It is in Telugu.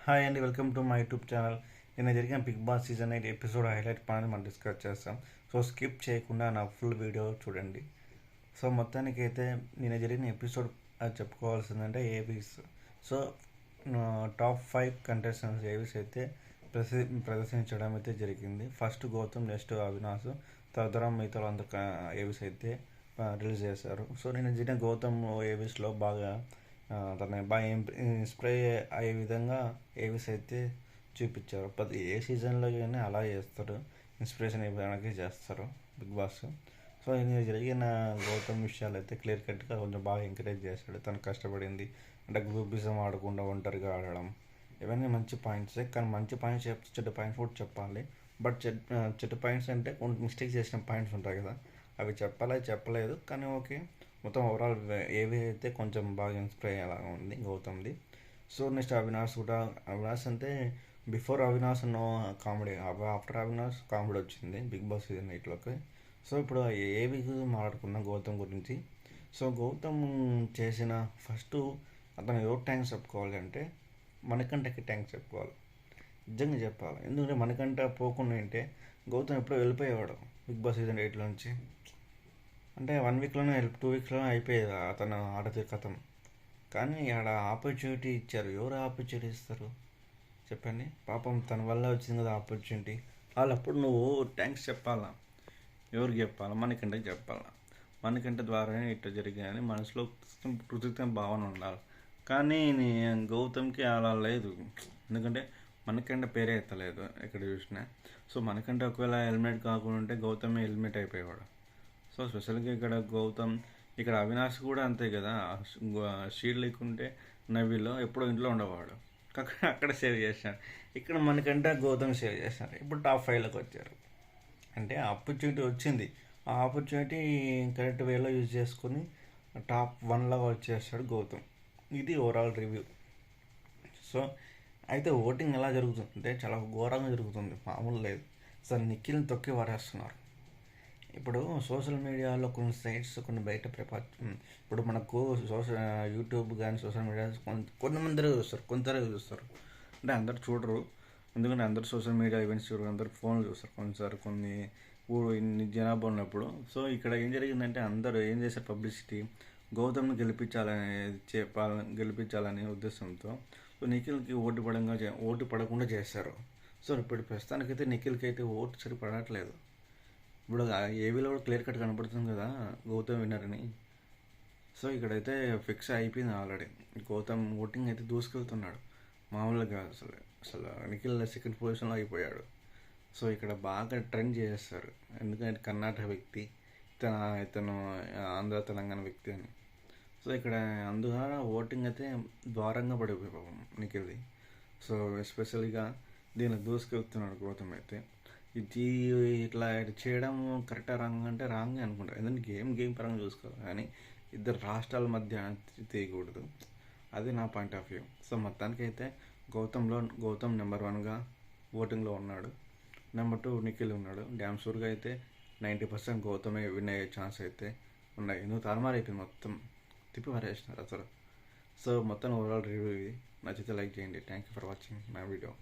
హాయ్ అండి, welcome to my YouTube channel. నిన్న జరిగిన Bigg Boss season 8 episode highlight point మనం డిస్కస్ చేస్తాం. సో స్కిప్ చేయకుండా నా ఫుల్ వీడియో చూడండి. సో మొత్తానికి అయితే నిన్న జరిగిన ఎపిసోడ్ చెప్పుకోవాల్సిందంటే AVs. So top 5 contestants AVs అయితే ప్రదర్శించడం అయితే జరిగింది. ఫస్ట్ గౌతమ్, నెక్స్ట్ అవినాష్, తదితర మిగతా అందరు ఏవీస్ అయితే రిలీజ్ చేశారు. సో నిన్న జరిగిన గౌతమ్ ఏవీస్లో బాగా తన బాగా ఇన్స్పైర్ అయ్యే విధంగా ఏవీస్ అయితే చూపించారు. ప్రతి ఏ సీజన్లో కానీ అలా చేస్తారు, ఇన్స్పిరేషన్ ఇవ్వడానికి చేస్తారు బిగ్ బాస్. సో ఇది జరిగిన గౌతమ్ విషయాలు అయితే క్లియర్ కట్గా కొంచెం బాగా ఎంకరేజ్ చేశాడు. తను కష్టపడింది అంటే గ్రూపిజం ఆడకుండా ఒంటరిగా ఆడడం, ఇవన్నీ మంచి పాయింట్సే. కానీ మంచి పాయింట్స్ చెడ్డ పాయింట్స్ కూడా చెప్పాలి. బట్ చెడ్డ పాయింట్స్ అంటే కొన్ని మిస్టేక్ చేసిన పాయింట్స్ ఉంటాయి కదా, అవి చెప్పలేదు. కానీ ఓకే, మొత్తం ఓవరాల్ ఏవి అయితే కొంచెం బాగా ఇన్స్పైర్ అయ్యేలా ఉంది గౌతమ్ది. సో నెక్స్ట్ అవినాష్ కూడా. అవినాష్ అంటే before Avinash no comedy, after Avinash comedy వచ్చింది బిగ్ బాస్ సీజన్ 8లోకి. సో ఇప్పుడు ఏవి మాట్లాడుకున్నాం గౌతమ్ గురించి. సో గౌతమ్ చేసిన ఫస్ట్ అతను ఎవరు థ్యాంక్స్ చెప్పుకోవాలి అంటే మనకంటకి థ్యాంక్స్ చెప్పుకోవాలి, నిజంగా చెప్పాలి. ఎందుకంటే మనకంట పోకుండా అంటే గౌతమ్ ఎప్పుడో వెళ్ళిపోయేవాడు బిగ్ బాస్ సీజన్ 8 నుంచి. అంటే 1 వీక్లోనే 2 వీక్స్లోనే అయిపోయేది అతను ఆడతే కథం. కానీ ఆడ ఆపర్చునిటీ ఇచ్చారు. ఎవరు ఆపర్చునిటీ ఇస్తారు చెప్పండి? పాపం తన వల్ల వచ్చింది కదా ఆపర్చునిటీ. వాళ్ళప్పుడు నువ్వు థ్యాంక్స్ చెప్పాలా? ఎవరికి చెప్పాలా? మనకంటే చెప్పాలా? మనకంటే ద్వారానే ఇట్లా జరిగాయని మనసులో కృతజ్ఞత భావన ఉండాలి. కానీ గౌతమ్కి అలా లేదు. ఎందుకంటే మనకంటే పేరే ఎత్తలేదు ఎక్కడ చూసినా. సో మనకంటే ఒకవేళ హెల్మెట్ కాకుండా ఉంటే గౌతమే హెల్మెట్ అయిపోయేవాడు. సో స్పెషల్గా ఇక్కడ అవినాష్ కూడా అంతే కదా. షీల్డ్ లేకుంటే నవ్విలో ఎప్పుడో ఇంట్లో ఉండేవాడు, అక్కడ సేవ్ చేశాను. ఇక్కడ మనకంటే గౌతమ్ సేవ్ చేశారు. ఇప్పుడు టాప్ 5లోకి వచ్చారు. అంటే ఆపర్చునిటీ వచ్చింది, ఆ ఆపర్చునిటీ కరెక్ట్ వేలో యూజ్ చేసుకొని టాప్ 1లాగా వచ్చేస్తాడు గౌతమ్. ఇది ఓవరాల్ రివ్యూ. సో అయితే ఓటింగ్ ఎలా జరుగుతుందంటే చాలా ఘోరంగా జరుగుతుంది, మామూలు లేదు. సార్ నిఖిల్ని తొక్కి వారేస్తున్నారు. ఇప్పుడు సోషల్ మీడియాలో కొన్ని సైట్స్, కొన్ని బయట ప్రపంచం, ఇప్పుడు మనకు యూట్యూబ్ కానీ సోషల్ మీడియా కొంతమంది చూస్తారు, కొందరు చూస్తారు. అంటే అందరు చూడరు, ఎందుకంటే అందరు సోషల్ మీడియా ఈవెంట్స్ చూడరు, అందరు ఫోన్లు చూస్తారు కొన్నిసారి ఇన్ని జనాభా ఉన్నప్పుడు. సో ఇక్కడ ఏం జరిగిందంటే అందరూ ఏం చేశారు, పబ్లిసిటీ గౌతమ్ని గెలిపించాలనే ఉద్దేశంతో సో నిఖిల్కి ఓటు పడకుండా చేశారు. సో ఇప్పుడు ప్రస్తుతానికైతే నిఖిల్కి అయితే ఓటు సరి పడట్లేదు. ఇప్పుడు ఏవీలో కూడా క్లియర్ కట్ కనపడుతుంది కదా గౌతమ్ విన్నర్ అని. సో ఇక్కడైతే ఫిక్స్ అయిపోయింది ఆల్రెడీ. గౌతమ్ ఓటింగ్ అయితే దూసుకెళ్తున్నాడు, మామూలుగా కాదు అసలు. నిఖిల్ సెకండ్ పొజిషన్లో అయిపోయాడు. సో ఇక్కడ బాగా ట్రెండ్ చేస్తారు, ఎందుకంటే కర్ణాటక వ్యక్తి, ఇతను ఆంధ్ర తెలంగాణ వ్యక్తి అని. సో ఇక్కడ అందువల్ల ఓటింగ్ అయితే ద్వారంగా పడిపోయి నిఖిల్ది. సో ఎస్పెషల్గా దీన్ని దూసుకెళ్తున్నాడు గౌతమ్ అయితే. ఇది ఇట్లా చేయడం కరెక్టా రాంగ్ అంటే రాంగ్ అనుకుంటా. ఎందుకంటే గేమ్ పరంగా చూసుకోవాలి, కానీ ఇద్దరు రాష్ట్రాల మధ్య తీయకూడదు. అది నా పాయింట్ ఆఫ్ వ్యూ. సో మొత్తానికి అయితే గౌతమ్ నెంబర్ 1గా ఓటింగ్లో ఉన్నాడు. నెంబర్ 2 నిఖిల్ ఉన్నాడు. డ్యామ్ షూర్గా అయితే 90% గౌతమే విన్ అయ్యే ఛాన్స్ అయితే ఉన్నాయి. నువ్వు తారుమారు అయిపోయింది, మొత్తం తిప్పి పారేసినారు అసలు. సో మొత్తం ఓవరాల్ రివ్యూ ఇది. నచ్చితే లైక్ చేయండి. Thank you for watching my video.